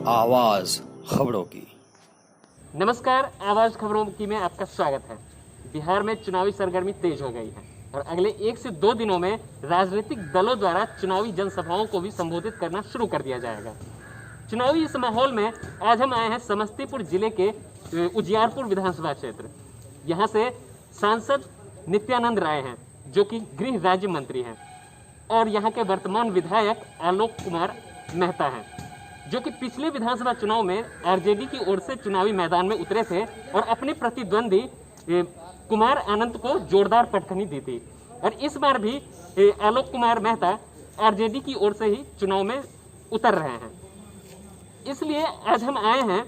आवाज खबरों की। नमस्कार, आवाज खबरों की में आपका स्वागत है। बिहार में चुनावी सरगर्मी तेज हो गई है और अगले 1 से 2 दिनों में राजनीतिक दलों द्वारा चुनावी जनसभाओं को भी संबोधित करना शुरू कर दिया जाएगा। चुनावी इस माहौल में आज हम आए हैं समस्तीपुर जिले के उजियारपुर विधानसभा क्षेत्र। यहाँ से सांसद नित्यानंद राय हैं, जो कि गृह राज्य मंत्री हैं, और यहाँ के वर्तमान विधायक आलोक कुमार मेहता हैं, जो कि पिछले विधानसभा चुनाव में आरजेडी की ओर से चुनावी मैदान में उतरे थे और अपने प्रतिद्वंदी कुमार आनंद को जोरदार पटखनी दी थी। और इस बार भी आलोक कुमार मेहता आरजेडी की ओर से ही चुनाव में उतर रहे हैं। इसलिए आज हम आए हैं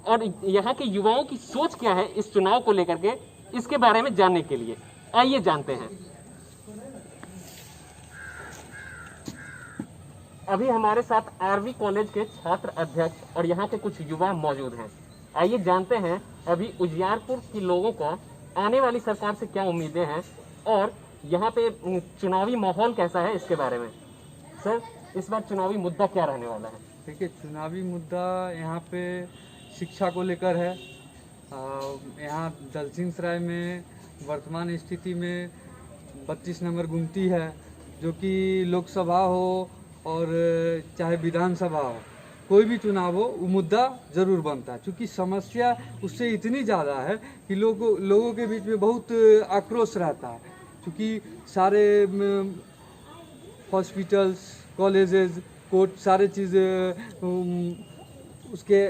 और यहाँ के युवाओं की सोच क्या है इस चुनाव को लेकर के, इसके बारे में जानने के लिए आइए जानते हैं। अभी हमारे साथ आरवी कॉलेज के छात्र अध्यक्ष और यहाँ के कुछ युवा मौजूद हैं। आइए जानते हैं अभी उजियारपुर के लोगों को आने वाली सरकार से क्या उम्मीदें हैं और यहाँ पे चुनावी माहौल कैसा है, इसके बारे में। सर, इस बार चुनावी मुद्दा क्या रहने वाला है? देखिए, चुनावी मुद्दा यहाँ पे शिक्षा को लेकर है। यहाँ दलसिंहसराय में वर्तमान स्थिति में 32 नंबर गुमती है, जो कि लोकसभा हो और चाहे विधानसभा हो, कोई भी चुनाव हो, वो मुद्दा ज़रूर बनता है। क्योंकि समस्या उससे इतनी ज़्यादा है कि लोगों के बीच में बहुत आक्रोश रहता है। क्योंकि सारे हॉस्पिटल्स, कॉलेजेस, कोर्ट, सारे चीज़ें उसके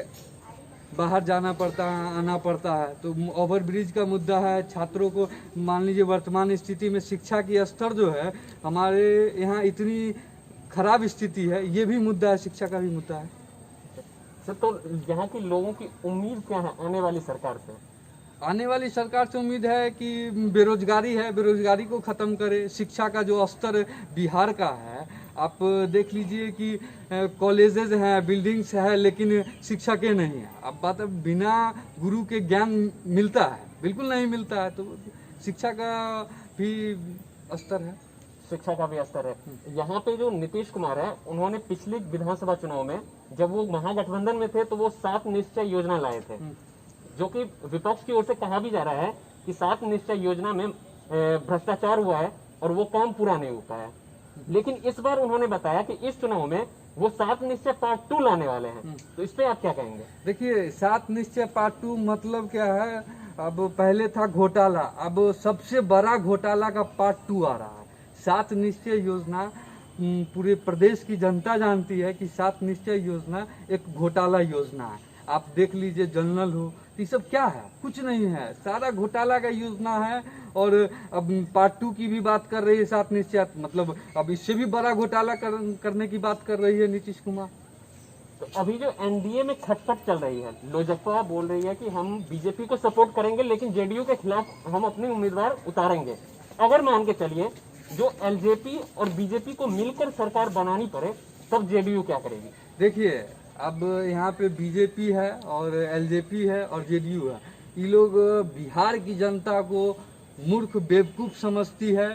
बाहर जाना पड़ता है, आना पड़ता है। तो ओवरब्रिज का मुद्दा है। छात्रों को मान लीजिए वर्तमान स्थिति में शिक्षा की स्तर जो है हमारे यहाँ इतनी खराब स्थिति है, ये भी मुद्दा है, शिक्षा का भी मुद्दा है। सर, तो यहाँ के लोगों की उम्मीद क्या है आने वाली सरकार से? आने वाली सरकार से उम्मीद है कि बेरोजगारी है, बेरोजगारी को ख़त्म करे। शिक्षा का जो स्तर बिहार का है, आप देख लीजिए कि कॉलेजेस हैं, बिल्डिंग्स है, लेकिन शिक्षकें नहीं है। अब बात है, बिना गुरु के ज्ञान मिलता है? बिल्कुल नहीं मिलता है। तो शिक्षा का भी स्तर है। शिक्षा का भी स्तर है। यहाँ पे जो नीतीश कुमार है, उन्होंने पिछले विधानसभा चुनाव में, जब वो महागठबंधन में थे, तो वो 7 निश्चय योजना लाए थे, जो कि विपक्ष की ओर से कहा भी जा रहा है कि 7 निश्चय योजना में भ्रष्टाचार हुआ है और वो काम पूरा नहीं हो पाया। लेकिन इस बार उन्होंने बताया कि इस चुनाव में वो 7 निश्चय पार्ट 2 लाने वाले हैं। तो इस पे आप क्या कहेंगे? देखिए, 7 निश्चय पार्ट 2 मतलब क्या है? अब पहले था घोटाला, अब सबसे बड़ा घोटाला का पार्ट 2 आ रहा है। 7 निश्चय योजना पूरे प्रदेश की जनता जानती है कि 7 निश्चय योजना एक घोटाला योजना है। आप देख लीजिए, जनरल हो, ये सब क्या है? कुछ नहीं है, सारा घोटाला का योजना है। और अब पार्ट 2 की भी बात कर रही है 7 निश्चय, मतलब अब इससे भी बड़ा घोटाला करने की बात कर रही है नीतीश कुमार। तो अभी जो एनडीए में खटपट चल रही है, लोजपा बोल रही है कि हम बीजेपी को सपोर्ट करेंगे, लेकिन जेडीयू के खिलाफ हम अपने उम्मीदवार उतारेंगे। अगर मान के चलिए जो एलजेपी और बीजेपी को मिलकर सरकार बनानी पड़े, तब जेडीयू क्या करेगी? देखिए, अब यहाँ पे बीजेपी है और एलजेपी है और जेडीयू है। ये लोग बिहार की जनता को मूर्ख, बेवकूफ़ समझती है।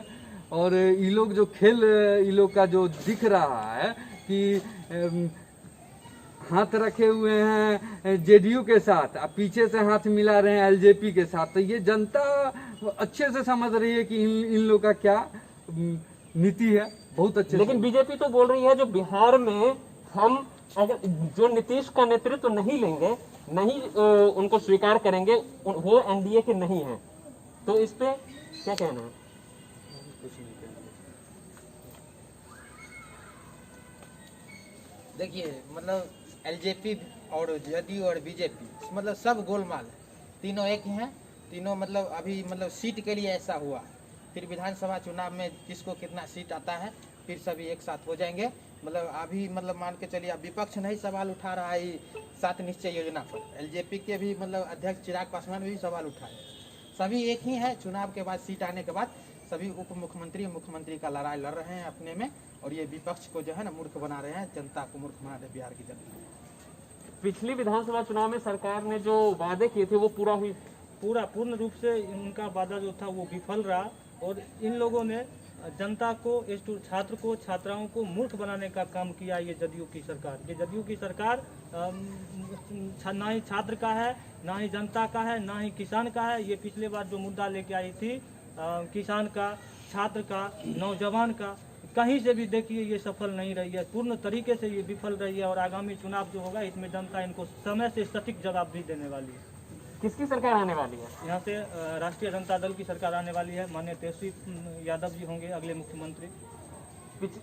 और ये लोग जो खेल, ये लोग का जो दिख रहा है कि हाथ रखे हुए हैं जेडीयू के साथ, अब पीछे से हाथ मिला रहे हैं एलजेपी के साथ, तो ये जनता अच्छे से समझ रही है कि इन लोग का क्या नीति है, बहुत अच्छे। लेकिन बीजेपी तो बोल रही है जो बिहार में हम अगर जो नीतीश का नेतृत्व नहीं लेंगे, नहीं उनको स्वीकार करेंगे, वो एनडीए के नहीं है। तो इस पे क्या कहना है? देखिए, मतलब एलजेपी और जेडीयू और बीजेपी मतलब सब गोलमाल है। तीनों एक ही हैं। तीनों मतलब अभी मतलब सीट के लिए ऐसा हुआ। फिर विधानसभा चुनाव में किसको कितना सीट आता है, फिर सभी एक साथ हो जाएंगे। मतलब अभी मतलब मान के चलिए, अब विपक्ष नहीं सवाल उठा रहा है 7 निश्चय योजना पर। एलजेपी के भी मतलब अध्यक्ष चिराग पासवान भी सवाल उठाए। सभी एक ही है। चुनाव के बाद, सीट आने के बाद सभी उप मुख्यमंत्री, मुख्यमंत्री का लड़ाई लड़ रहे हैं अपने में, और ये विपक्ष को जो है ना मूर्ख बना रहे हैं, जनता को मूर्ख बना रहे बिहार की जनता। पिछली विधानसभा चुनाव में सरकार ने जो वादे किए थे वो पूर्ण रूप से उनका वादा जो था वो विफल रहा। और इन लोगों ने जनता को छात्र को छात्राओं को मूर्ख बनाने का काम किया ये जदयू की सरकार। ये जदयू की सरकार ना ही छात्र का है, ना ही जनता का है, ना ही किसान का है। ये पिछले बार जो मुद्दा लेके आई थी किसान का, छात्र का, नौजवान का, कहीं से भी देखिए ये सफल नहीं रही है, पूर्ण तरीके से ये विफल रही है। और आगामी चुनाव जो होगा इसमें जनता इनको समय से सटीक जवाब भी देने वाली है। किसकी सरकार आने वाली है? यहाँ से राष्ट्रीय जनता दल की सरकार आने वाली है। माननीय तेजस्वी यादव जी होंगे अगले मुख्यमंत्री।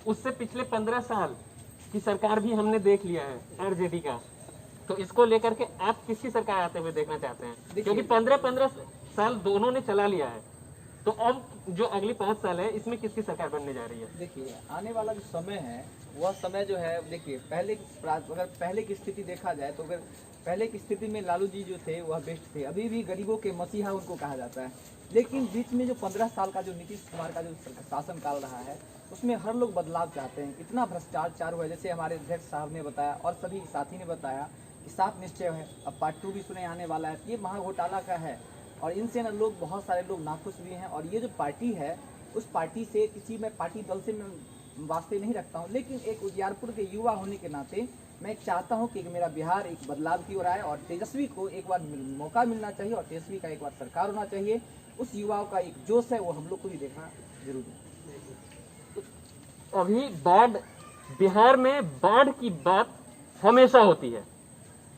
उससे पिछले 15 साल की सरकार भी हमने देख लिया है आरजेडी का, तो इसको लेकर के आप किसकी सरकार आते हुए देखना चाहते हैं? क्योंकि 15 साल दोनों ने चला लिया है, तो अब जो अगली 5 साल है इसमें किसकी सरकार बनने जा रही है? देखिए, आने वाला जो समय है वह समय जो है, देखिए अगर पहले की स्थिति देखा जाए तो अगर पहले की स्थिति में लालू जी जो थे वह बेस्ट थे, अभी भी गरीबों के मसीहा उनको कहा जाता है। लेकिन बीच में जो 15 साल का जो नीतीश कुमार का जो शासन काल रहा है उसमें हर लोग बदलाव चाहते हैं। इतना भ्रष्टाचार हुआ, जैसे हमारे अध्यक्ष साहब ने बताया और सभी साथी ने बताया कि 7 निश्चय है, अब पार्ट 2 भी सुने आने वाला है। ये महाघोटाला का है और इनसे न लोग, बहुत सारे लोग नाखुश भी हैं। और ये जो पार्टी है उस पार्टी से किसी मैं पार्टी दल से मैं वास्ते नहीं रखता हूँ, लेकिन एक उजियारपुर के युवा होने के नाते मैं चाहता हूँ कि मेरा बिहार एक बदलाव की ओर आए और तेजस्वी को एक बार मौका मिलना चाहिए और तेजस्वी का एक बार सरकार होना चाहिए। उस युवाओं का एक जोश है वो हम लोग को भी देखना जरूरी है। अभी बिहार में बाढ़ की बात हमेशा होती है।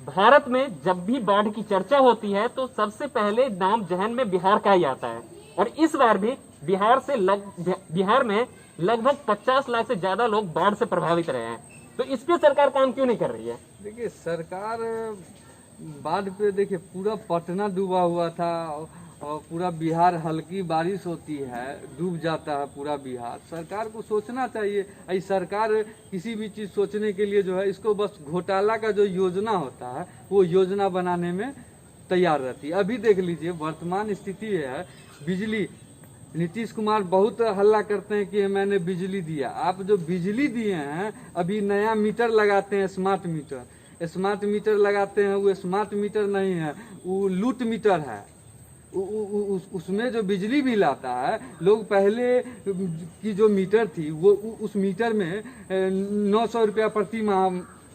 भारत में जब भी बाढ़ की चर्चा होती है तो सबसे पहले नाम जहन में बिहार का ही आता है। और इस बार भी बिहार में लगभग 50 लाख से ज्यादा लोग बाढ़ से प्रभावित रहे हैं। तो इस पे सरकार काम क्यों नहीं कर रही है? देखिए, सरकार बाढ़ पे, देखिए पूरा पटना डूबा हुआ था और पूरा बिहार, हल्की बारिश होती है डूब जाता है पूरा बिहार। सरकार को सोचना चाहिए। ऐसी सरकार किसी भी चीज़ सोचने के लिए जो है, इसको बस घोटाला का जो योजना होता है वो योजना बनाने में तैयार रहती है। अभी देख लीजिए वर्तमान स्थिति है, बिजली, नीतीश कुमार बहुत हल्ला करते हैं कि मैंने बिजली दिया। आप जो बिजली दिए हैं, अभी नया मीटर लगाते हैं, स्मार्ट मीटर लगाते हैं, वो स्मार्ट मीटर नहीं है, वो लूट मीटर है। उसमें जो बिजली बिल आता है, लोग पहले की जो मीटर थी वो उस मीटर में 900 रुपया प्रति माह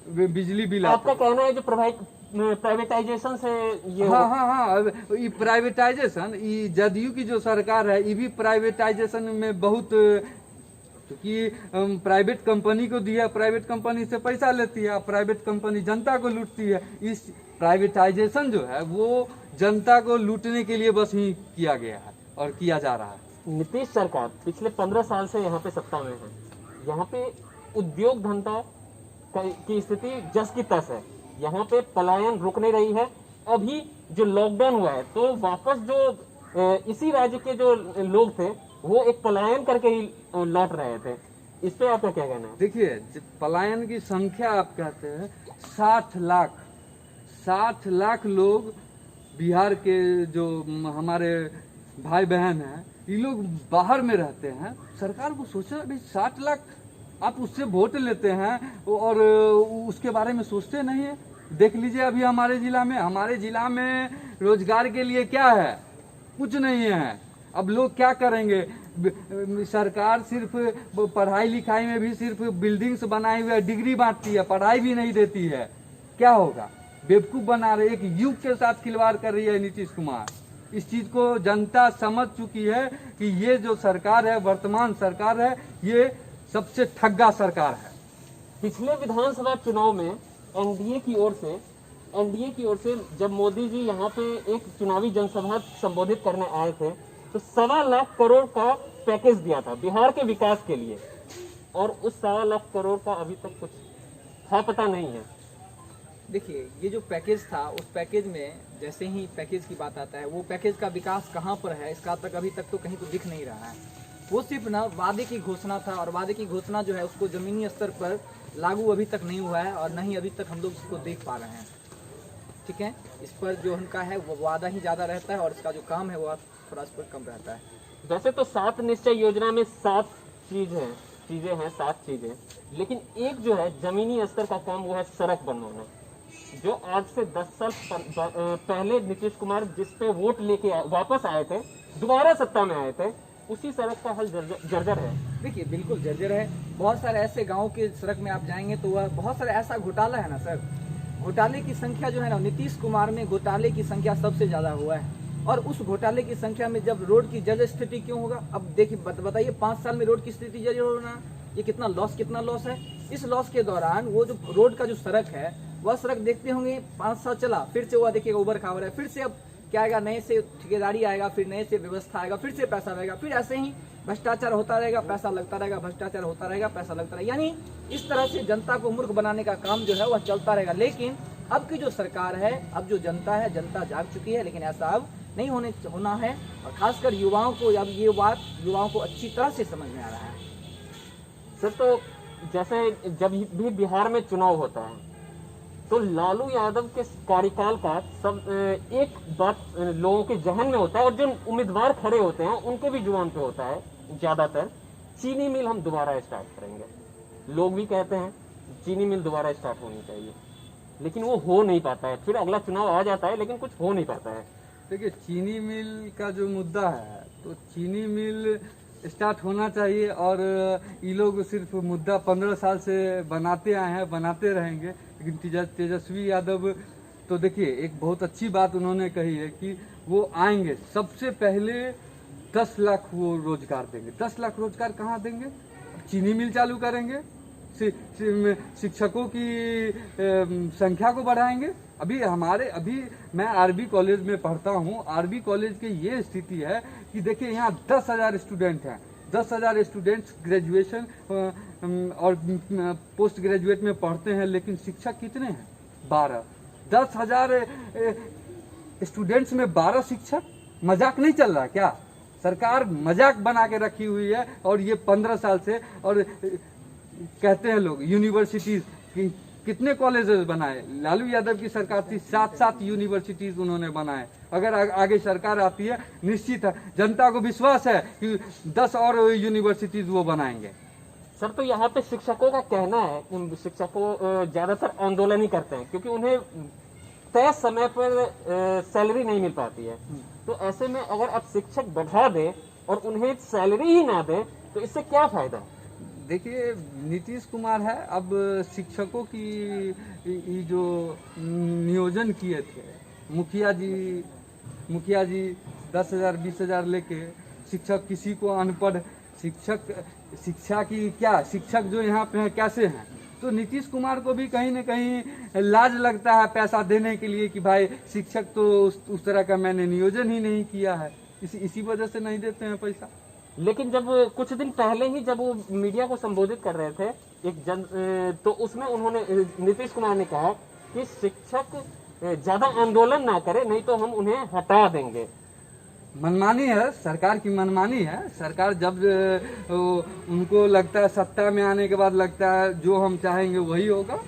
बिजली बिल आता। आपका कहना है जो प्राइवेटाइजेशन से ये हाँ, ये प्राइवेटाइजेशन, ये जदयू की जो सरकार है ये भी प्राइवेटाइजेशन में बहुत, क्योंकि प्राइवेट कंपनी को दिया, प्राइवेट कंपनी से पैसा लेती है, प्राइवेट कंपनी जनता को लूटती है। इस प्राइवेटाइजेशन जो है वो जनता को लूटने के लिए बस ही किया गया है और किया जा रहा है। नीतीश सरकार पिछले 15 साल से यहाँ पे सत्ता में है। यहाँ पे उद्योग धंधा की स्थिति जस की तस है। यहाँ पे पलायन रुक नहीं रही है। अभी जो लॉकडाउन हुआ है तो वापस जो इसी राज्य के जो लोग थे वो एक पलायन करके ही लौट रहे थे। इस पे आपका क्या कहना है? देखिए, पलायन की संख्या आप कहते हैं 60 लाख लोग बिहार के जो हमारे भाई बहन हैं, ये लोग बाहर में रहते हैं। सरकार को सोचा भाई 60 लाख आप उससे वोट लेते हैं और उसके बारे में सोचते नहीं है। देख लीजिए अभी हमारे जिला में रोजगार के लिए क्या है, कुछ नहीं है। अब लोग क्या करेंगे? सरकार सिर्फ पढ़ाई लिखाई में भी सिर्फ बिल्डिंग्स बनाए हुए डिग्री बांटती है, पढ़ाई भी नहीं देती है। क्या होगा? बेवकूफ बना रहे, एक युग के साथ खिलवाड़ कर रही है नीतीश कुमार। इस चीज को जनता समझ चुकी है कि ये जो सरकार है, वर्तमान सरकार है, ये सबसे ठग्गा सरकार है। पिछले विधानसभा चुनाव में एनडीए की ओर से जब मोदी जी यहाँ पे एक चुनावी जनसभा संबोधित करने आए थे तो 1.25 लाख करोड़ का पैकेज दिया था बिहार के विकास के लिए, और उस 1.25 लाख करोड़ का अभी तक कुछ है पता नहीं है। देखिए, ये जो पैकेज था उस पैकेज में जैसे ही पैकेज की बात आता है, वो पैकेज का विकास कहाँ पर है इसका अभी तक तो कहीं तो दिख नहीं रहा है। वो सिर्फ ना वादे की घोषणा था और वादे की घोषणा जो है उसको जमीनी स्तर पर लागू अभी तक नहीं हुआ है और नहीं अभी तक हम लोग इसको देख पा रहे हैं। ठीक है, इस पर जो उनका है वो वादा ही ज़्यादा रहता है और इसका जो काम है वो थोड़ा इस पर कम रहता है। वैसे तो 7 निश्चय योजना में 7 चीजें, लेकिन एक जो है जमीनी स्तर का काम वो है सड़क बनवाना। जो आज से 10 साल पहले नीतीश कुमार जिस पे वोट लेके वापस आए थे, दोबारा सत्ता में आए थे, उसी सड़क का हाल जर्जर है। देखिए बिल्कुल जर्जर है। बहुत सारे ऐसे गांव के सड़क में आप जाएंगे तो वह बहुत सारे ऐसा घोटाला है ना सर, घोटाले की संख्या जो है ना, नीतीश कुमार में घोटाले की संख्या सबसे ज्यादा हुआ है। और उस घोटाले की संख्या में जब रोड की जर्जर स्थिति क्यों होगा, अब देखिए बताइए 5 साल में रोड की स्थिति जर्जर होना, ये कितना लॉस है। इस लॉस के दौरान वो जो रोड का जो सड़क है, वह सड़क देखते होंगे 5 साल चला, फिर से वह देखिएगा उबर खाबर है, फिर से अब क्या आएगा, नए से ठेकेदारी आएगा, फिर नए से व्यवस्था आएगा, फिर से पैसा रहेगा, फिर ऐसे ही भ्रष्टाचार होता रहेगा, पैसा लगता रहेगा, भ्रष्टाचार होता रहेगा, पैसा लगता रहेगा। यानी इस तरह से जनता को मूर्ख बनाने का काम जो है वह चलता रहेगा। लेकिन अब की जो सरकार है, अब जो जनता है, जनता जाग चुकी है, लेकिन ऐसा अब नहीं होना है। और खासकर युवाओं को अब ये बात युवाओं को अच्छी तरह से समझ में आ रहा है। सर तो जैसे जब भी बिहार में चुनाव होता है तो लालू यादव के कार्यकाल का सब एक बात लोगों के जहन में होता है, और जो उम्मीदवार खड़े होते हैं उनके भी जुबान पे होता है ज्यादातर, चीनी मिल हम दोबारा स्टार्ट करेंगे। लोग भी कहते हैं चीनी मिल दोबारा स्टार्ट होनी चाहिए, लेकिन वो हो नहीं पाता है। फिर अगला चुनाव आ जाता है लेकिन कुछ हो नहीं पाता है। देखिए चीनी मिल का जो मुद्दा है, तो चीनी मिल स्टार्ट होना चाहिए, और ये लोग सिर्फ मुद्दा 15 साल से बनाते आए हैं, बनाते रहेंगे। लेकिन तेजस्वी यादव तो देखिए एक बहुत अच्छी बात उन्होंने कही है कि वो आएंगे, सबसे पहले 10 लाख वो रोजगार देंगे। 10 लाख रोजगार कहाँ देंगे? चीनी मिल चालू करेंगे, शिक्षकों की संख्या को बढ़ाएंगे। अभी मैं आरबी कॉलेज में पढ़ता हूँ। आरबी कॉलेज की ये स्थिति है कि देखिए यहाँ 10,000 स्टूडेंट हैं, 10,000 स्टूडेंट्स ग्रेजुएशन और पोस्ट ग्रेजुएट में पढ़ते हैं, लेकिन शिक्षक कितने हैं? 12। 10,000 स्टूडेंट्स में 12 शिक्षक। मजाक नहीं चल रहा क्या? सरकार मजाक बना के रखी हुई है। और ये 15 साल से, और कहते हैं लोग यूनिवर्सिटीज, कितने कॉलेजेस बनाए? लालू यादव की सरकार थी, 7 यूनिवर्सिटीज उन्होंने बनाए। अगर आगे सरकार आती है, निश्चित है, जनता को विश्वास है कि 10 और यूनिवर्सिटीज वो बनाएंगे। सर तो यहाँ पे शिक्षकों का कहना है, शिक्षकों ज्यादातर आंदोलन ही करते हैं क्योंकि उन्हें तय समय पर सैलरी नहीं मिल पाती है। तो ऐसे में अगर आप शिक्षक बढ़ा दें और उन्हें सैलरी ही ना दें तो इससे क्या फायदा? देखिए नीतीश कुमार है, अब शिक्षकों की जो नियोजन किए थे मुखिया जी 10,000 20,000 लेके शिक्षक, किसी को अनपढ़ शिक्षा की क्या, शिक्षक जो यहाँ पे हैं कैसे हैं? तो नीतीश कुमार को भी कहीं न कहीं लाज लगता है पैसा देने के लिए कि भाई शिक्षक तो उस तरह का मैंने नियोजन ही नहीं किया है, इसी वजह से नहीं देते हैं पैसा। लेकिन जब कुछ दिन पहले ही जब वो मीडिया को संबोधित कर रहे थे तो उसमें उन्होंने, नीतीश कुमार ने कहा कि शिक्षक ज्यादा आंदोलन ना करे, नहीं तो हम उन्हें हटा देंगे। मनमानी है, सरकार की मनमानी है। सरकार जब उनको लगता है, सत्ता में आने के बाद लगता है जो हम चाहेंगे वही होगा।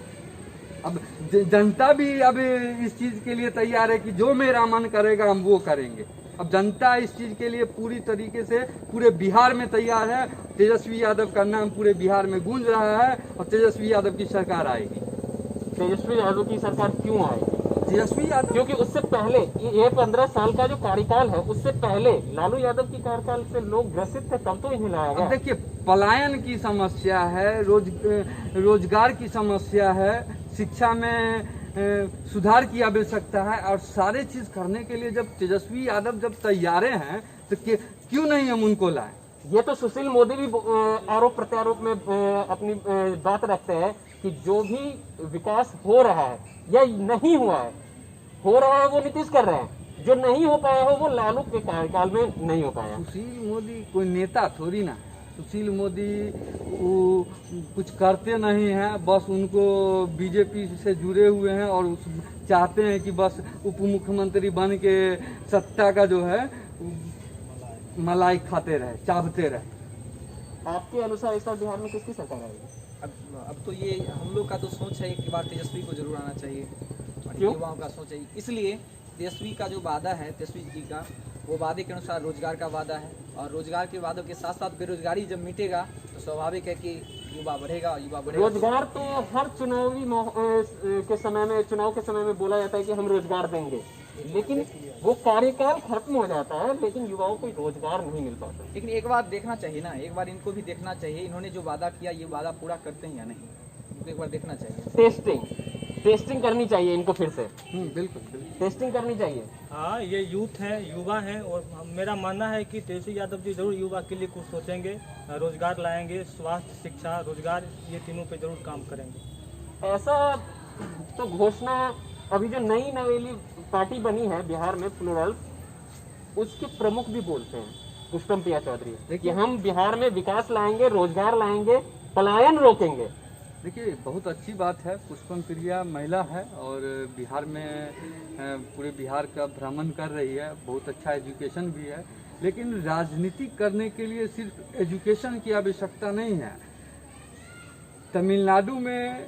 अब जनता भी अब इस चीज के लिए तैयार है कि जो मेरा मन करेगा हम वो करेंगे। अब जनता इस चीज के लिए पूरी तरीके से पूरे बिहार में तैयार है। तेजस्वी यादव का नाम पूरे बिहार में गूंज रहा है और तेजस्वी यादव की सरकार आएगी। तेजस्वी यादव की सरकार क्यों आएगी? तेजस्वी यादव, क्योंकि उससे पहले ये 15 साल का जो कार्यकाल है, उससे पहले लालू यादव की कार्यकाल से लोग ग्रसित थे, तब तो इन्हें लाया गया। देखिए पलायन की समस्या है, रोजगार की समस्या है, शिक्षा में सुधार की आवश्यकता है, और सारे चीज करने के लिए जब तेजस्वी यादव जब तैयार हैं तो क्यों नहीं हम उनको लाए? ये तो सुशील मोदी भी आरोप प्रत्यारोप में अपनी बात रखते हैं कि जो भी विकास हो रहा है या नहीं हुआ है, हो रहा है वो नीतीश कर रहे हैं, जो नहीं हो पाया हो वो लालू के कार्यकाल में नहीं हो पाया। सुशील मोदी कोई नेता थोड़ी ना, सुशील मोदी वो कुछ करते नहीं हैं, बस उनको बीजेपी से जुड़े हुए हैं और चाहते हैं कि बस उप मुख्यमंत्री बन के सत्ता का जो है मलाई खाते रहे, चाहते रहे। आपके अनुसार इस बार बिहार में किसकी सरकार आएगी? अब तो ये हम लोग का तो सोच है कि बार तेजस्वी को जरूर आना चाहिए, और युवाओं का सोच है। इसलिए तेजस्वी का जो वादा है, तेजस्वी जी का, वो वादे के अनुसार रोजगार का वादा है, और रोजगार के वादों के साथ साथ बेरोजगारी जब मिटेगा तो स्वाभाविक है कि युवा बढ़ेगा। रोजगार तो हर चुनाव के समय में बोला जाता है कि हम रोजगार देंगे, लेकिन वो कार्यकाल खत्म हो जाता है, लेकिन युवाओं को रोजगार नहीं मिल पाता। लेकिन एक बार देखना चाहिए ना, एक बार इनको भी देखना चाहिए, इन्होंने जो वादा किया ये वादा पूरा करते हैं या नहीं, इनको एक बार देखना चाहिए। टेस्टिंग करनी चाहिए इनको फिर से, बिल्कुल बिल्कुल। टेस्टिंग करनी चाहिए। हाँ, ये यूथ है, युवा हैं, और मेरा मानना है कि तेजस्वी यादव जी जरूर युवा के लिए कुछ सोचेंगे, रोजगार लाएंगे, स्वास्थ्य, शिक्षा, रोजगार, ये तीनों पे जरूर काम करेंगे। ऐसा तो घोषणा अभी जो नई नवेली पार्टी बनी है बिहार में, प्लूरल, उसके प्रमुख भी बोलते हैं, पुष्पम प्रिया चौधरी, कि हम बिहार में विकास लाएंगे, रोजगार लाएंगे, पलायन रोकेंगे। देखिए, बहुत अच्छी बात है, पुष्पम प्रिया महिला है और बिहार में पूरे बिहार का भ्रमण कर रही है, बहुत अच्छा एजुकेशन भी है। लेकिन राजनीति करने के लिए सिर्फ एजुकेशन की आवश्यकता नहीं है। तमिलनाडु में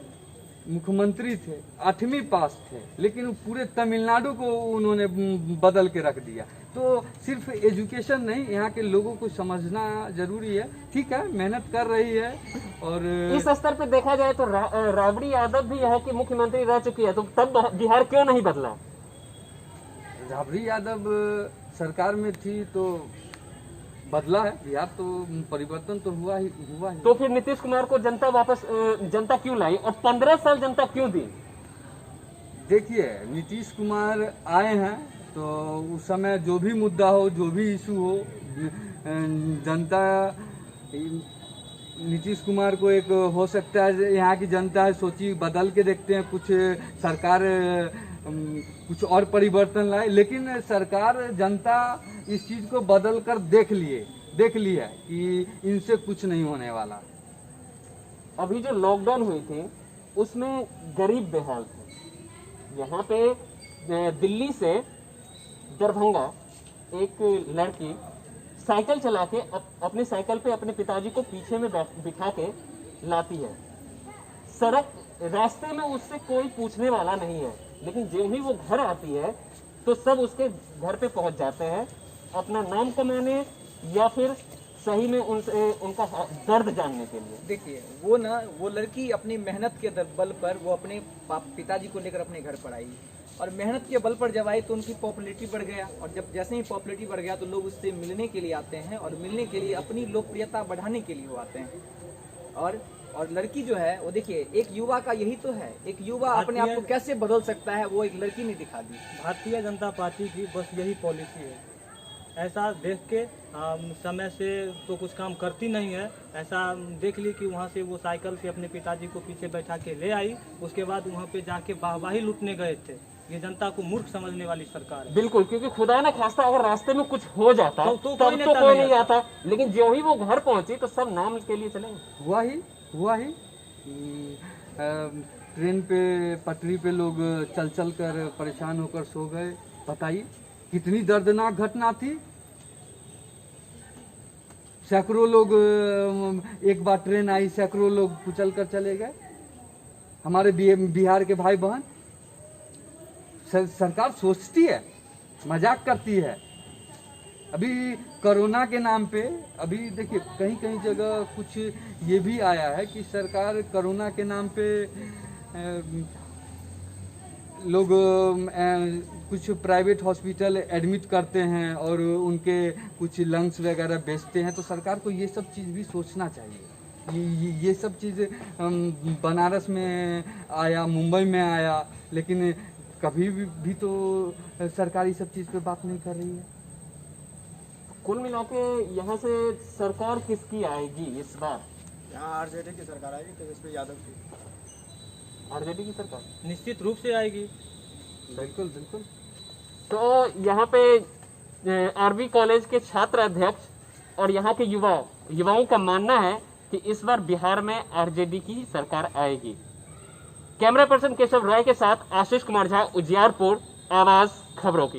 मुख्यमंत्री थे, 8वीं पास थे, लेकिन पूरे तमिलनाडु को उन्होंने बदल के रख दिया। तो सिर्फ एजुकेशन नहीं, यहाँ के लोगों को समझना जरूरी है। ठीक है, मेहनत कर रही है। और इस स्तर पे देखा जाए तो राबड़ी यादव भी यहाँ की मुख्यमंत्री रह चुकी है, तो तब बिहार क्यों नहीं बदला? राबड़ी यादव सरकार में थी तो बदला है बिहार, तो परिवर्तन तो हुआ ही। तो फिर नीतीश कुमार को जनता क्यों लाई और 15 साल जनता क्यों दी? देखिए, नीतीश कुमार आए हैं तो उस समय जो भी मुद्दा हो, जो भी इशू हो, जनता नीतीश कुमार को एक हो सकता है यहाँ की जनता है सोची बदल के देखते हैं, कुछ सरकार कुछ और परिवर्तन लाए। लेकिन सरकार, जनता इस चीज को बदल कर देख लिया कि इनसे कुछ नहीं होने वाला। अभी जो लॉकडाउन हुई थी उसमें गरीब बेहाल थे। यहाँ पे दिल्ली से दरभंगा एक लड़की साइकिल चला के अपने साइकिल पे अपने पिताजी को पीछे में बिठा के लाती है। सड़क रास्ते में उससे कोई पूछने वाला नहीं है, लेकिन जो ही वो घर आती है तो सब उसके घर पे पहुंच जाते हैं अपना नाम कमाने या फिर सही में उनका दर्द जानने के लिए। देखिए, वो लड़की अपनी मेहनत के बल पर वो अपने पिताजी को लेकर अपने घर पर आई, और मेहनत के बल पर जब आई तो उनकी पॉपुलैरिटी बढ़ गया, और जब जैसे ही पॉपुलैरिटी बढ़ गया तो लोग उससे मिलने के लिए आते हैं, और मिलने के लिए अपनी लोकप्रियता बढ़ाने के लिए वो आते हैं। और लड़की जो है वो, देखिए, एक युवा का यही तो है, एक युवा अपने आप को कैसे बदल सकता है, वो एक लड़की ने दिखा दी। भारतीय जनता पार्टी की बस यही पॉलिसी है। ऐसा देख के समय से तो कुछ काम करती नहीं है। ऐसा देख ली कि वहाँ से वो साइकिल से अपने पिताजी को पीछे बैठा के ले आई, उसके बाद वहाँ पे जाके वाहवाही लूटने गए थे। ये जनता को मूर्ख समझने वाली सरकार है। बिल्कुल, क्योंकि खुदा ना खास्ता अगर रास्ते में कुछ हो जाता तो तब तो कोई नहीं आता, लेकिन जो ही वो घर पहुंची तो सब नाम के लिए चले। हुआ ही ट्रेन पे पटरी पे लोग चल कर परेशान होकर सो गए। बताइए कितनी दर्दनाक घटना थी। सैकड़ों लोग, एक बार ट्रेन आई, सैकड़ों लोग कुचल कर चले गए। हमारे बिहार के भाई बहन, सरकार सोचती है, मजाक करती है। अभी कोरोना के नाम पे, अभी देखिए कहीं कहीं जगह कुछ ये भी आया है कि सरकार कोरोना के नाम पे लोग कुछ प्राइवेट हॉस्पिटल एडमिट करते हैं और उनके कुछ लंग्स वगैरह बेचते हैं। तो सरकार को ये सब चीज़ भी सोचना चाहिए। ये सब चीज़ बनारस में आया, मुंबई में आया, लेकिन कभी भी तो सरकार इस सब चीज़ पे बात नहीं कर रही है। कुल मिला के यहाँ से सरकार किसकी आएगी इस बार? यहाँ आरजेडी की सरकार आएगी, तेजस्वी यादव की। आरजेडी की सरकार निश्चित रूप से आएगी। बिल्कुल बिल्कुल। तो यहाँ पे आरबी कॉलेज के छात्र अध्यक्ष और यहाँ के युवाओं का मानना है कि इस बार बिहार में आरजेडी की सरकार आएगी। कैमरा पर्सन केशव राय के साथ आशीष कुमार झा, उजियारपुर, आवाज खबरों की।